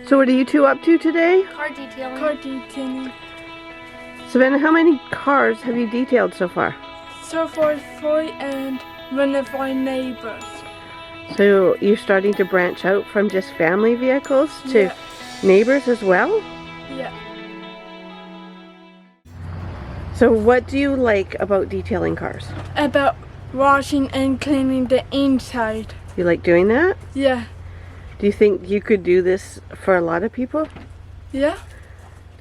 So what are you two up to today? Car detailing. Car detailing. Savannah, how many cars have you detailed so far? So far 4 and one of our neighbors. So you're starting to branch out from just family vehicles to Yeah. neighbors as well? Yeah. So what do you like about detailing cars? About washing and cleaning the inside. You like doing that? Yeah. Do you think you could do this for a lot of people? Yeah.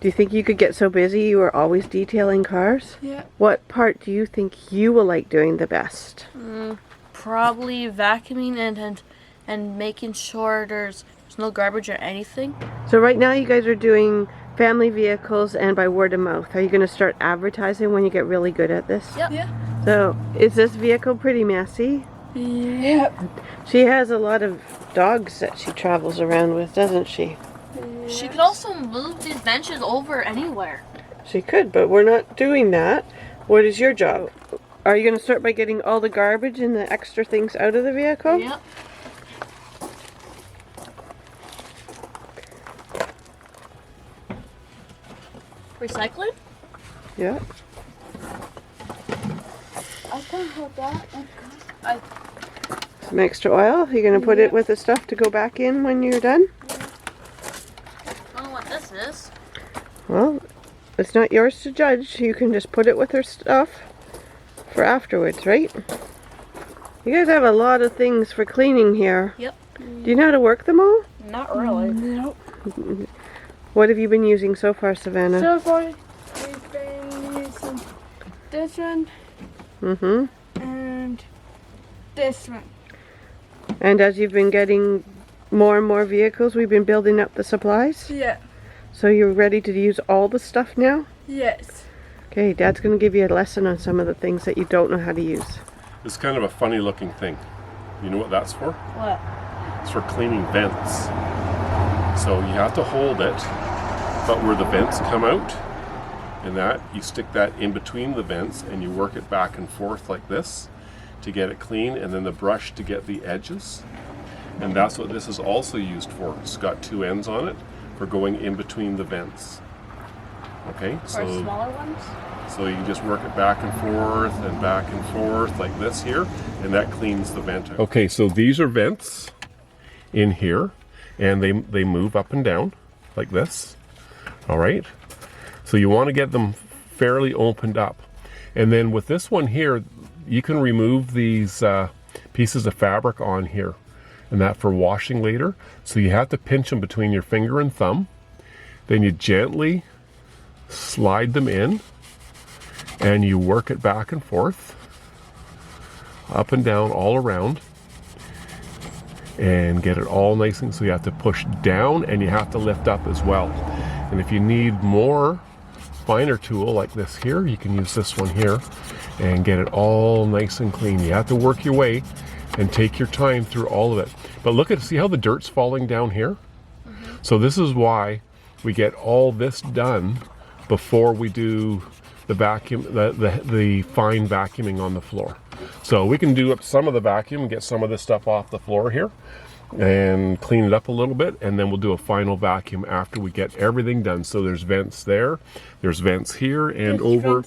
Do you think you could get so busy you were always detailing cars? Yeah. What part do you think you will like doing the best? Probably vacuuming and making sure there's no garbage or anything. So right now you guys are doing family vehicles and by word of mouth. Are you going to start advertising when you get really good at this? Yep. Yeah. So is this vehicle pretty messy? Yeah. She has a lot of dogs that she travels around with, doesn't she? She could also move these benches over anywhere. She could, but we're not doing that. What is your job? Are you going to start by getting all the garbage and the extra things out of the vehicle? Yep. Recycling? Yeah. I can hold that. Some extra oil. You're going to put it with the stuff to go back in when you're done? I don't know what this is. Well, it's not yours to judge. You can just put it with her stuff for afterwards, right? You guys have a lot of things for cleaning here. Yep. Do you know how to work them all? Not really. No. What have you been using so far, Savannah? So far we've been using this one and this one. And as you've been getting more and more vehicles, we've been building up the supplies? Yeah. So you're ready to use all the stuff now? Yes. Okay, Dad's going to give you a lesson on some of the things that you don't know how to use. It's kind of a funny looking thing. You know what that's for? What? It's for cleaning vents. So you have to hold it, but where the vents come out, and that, you stick that in between the vents and you work it back and forth like this to get it clean, and then the brush to get the edges. And that's what this is also used for. It's got 2 ends on it for going in between the vents. Okay, For smaller ones? so you can just work it back and forth like this here, and that cleans the vent out. Okay, so these are vents in here, and they move up and down like this. All right, so you want to get them fairly opened up. And then with this one here, you can remove these pieces of fabric on here, and that for washing later. So you have to pinch them between your finger and thumb. Then you gently slide them in, and you work it back and forth, up and down all around, and get it all nice. And so you have to push down and you have to lift up as well. And if you need more finer tool like this here, you can use this one here and get it all nice and clean. You have to work your way and take your time through all of it. But look at, see how the dirt's falling down here? So this is why we get all this done before we do the vacuum, the fine vacuuming on the floor. So we can do up some of the vacuum and get some of this stuff off the floor here and clean it up a little bit, and then we'll do a final vacuum after we get everything done. So there's vents there, there's vents here, and over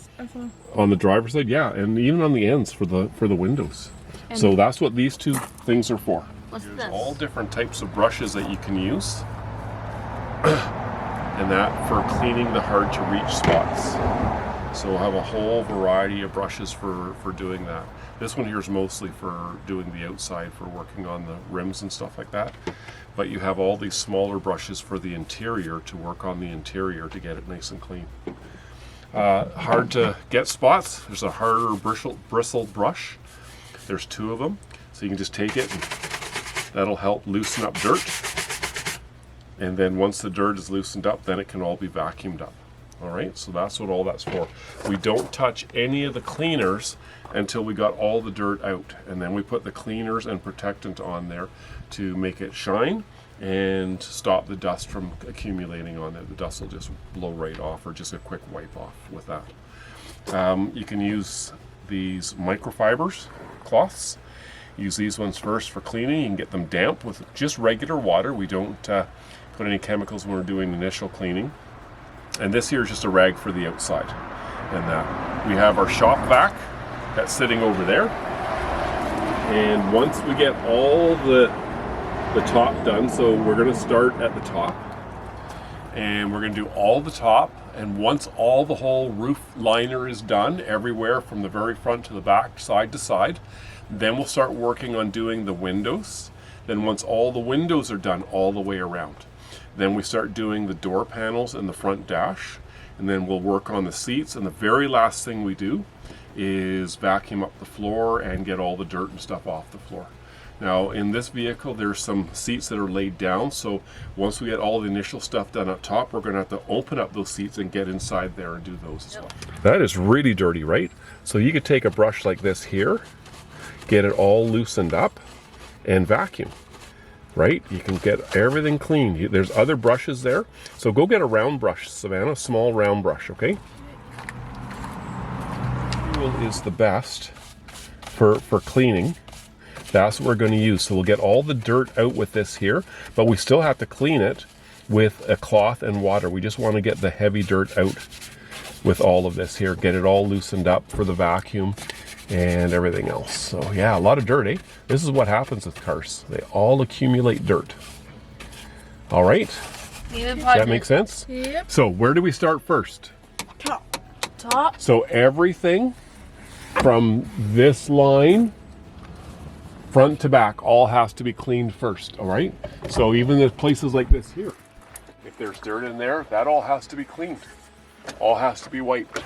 on the driver's side, yeah, and even on the ends for the windows. And so that's what these 2 things are for. What's There's this? all different types of brushes that you can use, and that for cleaning the hard to reach spots. So we'll have a whole variety of brushes for doing that. This one here is mostly for doing the outside, for working on the rims and stuff like that. But you have all these smaller brushes for the interior, to work on the interior to get it nice and clean. Hard to get spots, there's a harder bristled brush. There's 2 of them. So you can just take it and that'll help loosen up dirt. And then once the dirt is loosened up, then it can all be vacuumed up. All right, so that's what all that's for. We don't touch any of the cleaners until we got all the dirt out, and then we put the cleaners and protectant on there to make it shine and stop the dust from accumulating on it. The dust will just blow right off, or just a quick wipe off with that. You can use these microfibers cloths. Use these ones first for cleaning. You can get them damp with just regular water. We don't put any chemicals when we're doing initial cleaning. And this here is just a rag for the outside. And we have our shop vac that's sitting over there. And once we get all the top done, so we're going to start at the top. And we're going to do all the top. And once all the whole roof liner is done, everywhere from the very front to the back, side to side, then we'll start working on doing the windows. Then once all the windows are done all the way around, then we start doing the door panels and the front dash. And then we'll work on the seats. And the very last thing we do is vacuum up the floor and get all the dirt and stuff off the floor. Now in this vehicle there's some seats that are laid down, so once we get all the initial stuff done up top, we're going to have to open up those seats and get inside there and do those as well. That is really dirty, right? So you could take a brush like this here, get it all loosened up and vacuum, right? You can get everything clean. There's other brushes there, so go get a round brush, Savannah, small round brush, okay? Is the best for cleaning. That's what we're going to use. So we'll get all the dirt out with this here, but we still have to clean it with a cloth and water. We just want to get the heavy dirt out with all of this here, get it all loosened up for the vacuum and everything else. So yeah, a lot of dirt, eh? This is what happens with cars. They all accumulate dirt. All right. Does that make sense? Yep. So where do we start first? Top. So everything from this line, front to back, all has to be cleaned first, all right? So even the places like this here, if there's dirt in there, that all has to be cleaned. All has to be wiped.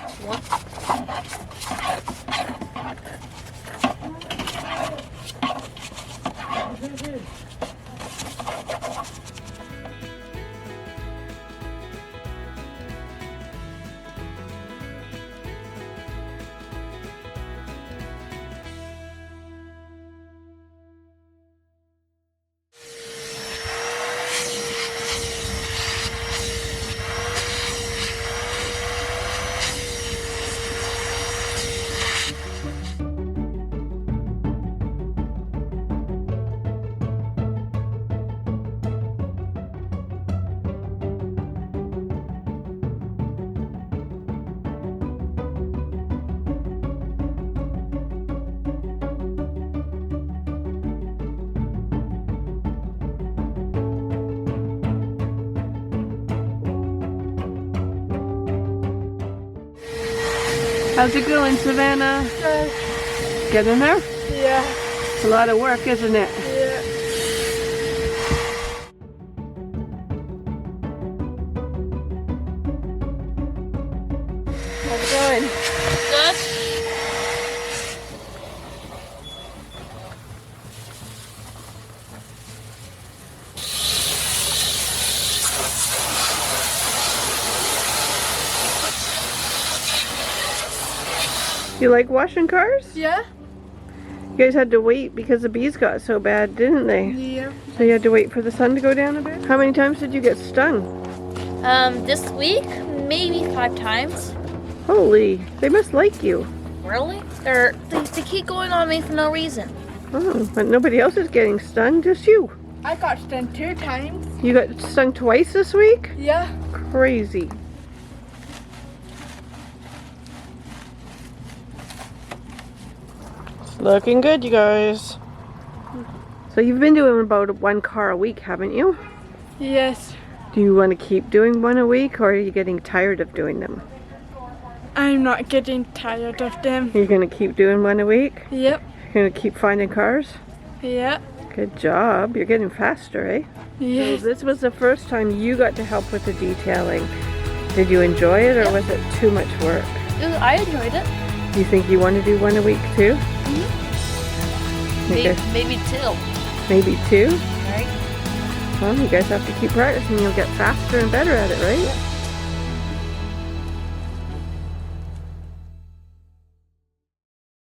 How's it going, Savannah? Getting there? Yeah. It's a lot of work, isn't it? Yeah. How's it going? Good. You like washing cars? Yeah. You guys had to wait because the bees got so bad, didn't they? Yeah. So you had to wait for the sun to go down a bit? How many times did you get stung? This week, maybe 5 times. Holy, they must like you. Really? They keep going on me for no reason. Oh, but nobody else is getting stung, just you. I got stung 2 times. You got stung twice this week? Yeah. Crazy. It's looking good, you guys. So you've been doing about 1 car a week, haven't you? Yes. Do you want to keep doing 1 a week, or are you getting tired of doing them? I'm not getting tired of them. You're going to keep doing 1 a week? Yep. You're going to keep finding cars? Yeah. Good job. You're getting faster, eh? Yes. So this was the first time you got to help with the detailing. Did you enjoy it, or was it too much work? I enjoyed it. Do you think you want to do 1 a week too? Okay. Maybe 2. Maybe 2? Right? Well, you guys have to keep practicing. You'll get faster and better at it, right?